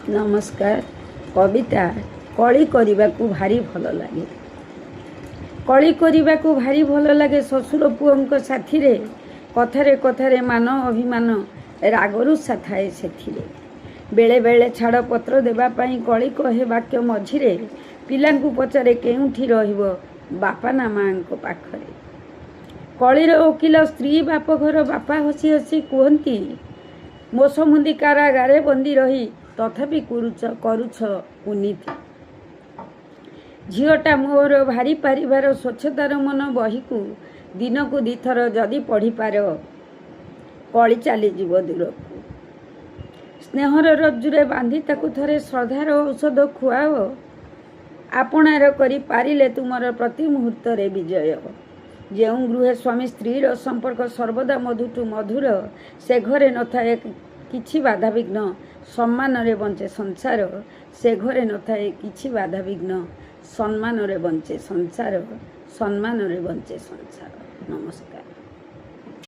नमस्कार। कविता कली करने को भारी भल लगे। कली करने को भारी भल लगे। ससुर पुओं साथी रे कथारे कथारे मान अभिमान रागरुषा थाए सेथिरे। बेले बेले छाड़ पत्र देवाई कली कहे वाक्य मझिरे पिलांकु पचारे केउठी रहिबो बापा ना माँ पाखरे। कलीर वकिल स्त्री बाप घर बापा हसी हसी कहती मो समुदी कारागारे बंदी रही तथापि करुछ उन्नति। झीटा मोर भारी पारिबार स्वच्छतार मन बही को दिन को दिथर जदि पढ़ी पार कली चलीजीव दूर को। स्नेहर रज्जुरे बांधी ताकू थरे श्रद्धार औषध खुआओ आपणार करी पारिले तुमर प्रति मुहूर्त विजय। जो गृहे स्वामी स्त्रीर संपर्क सर्वदा मधुटू मधुर से घरे न थाए किछि बाधा विघ्न सम्मान रे बंचे संसार। से घरे न थाए किछि बाधा विघ्न सम्मान रे बंचे संसार। सम्मान रे बंचे संसार। नमस्कार।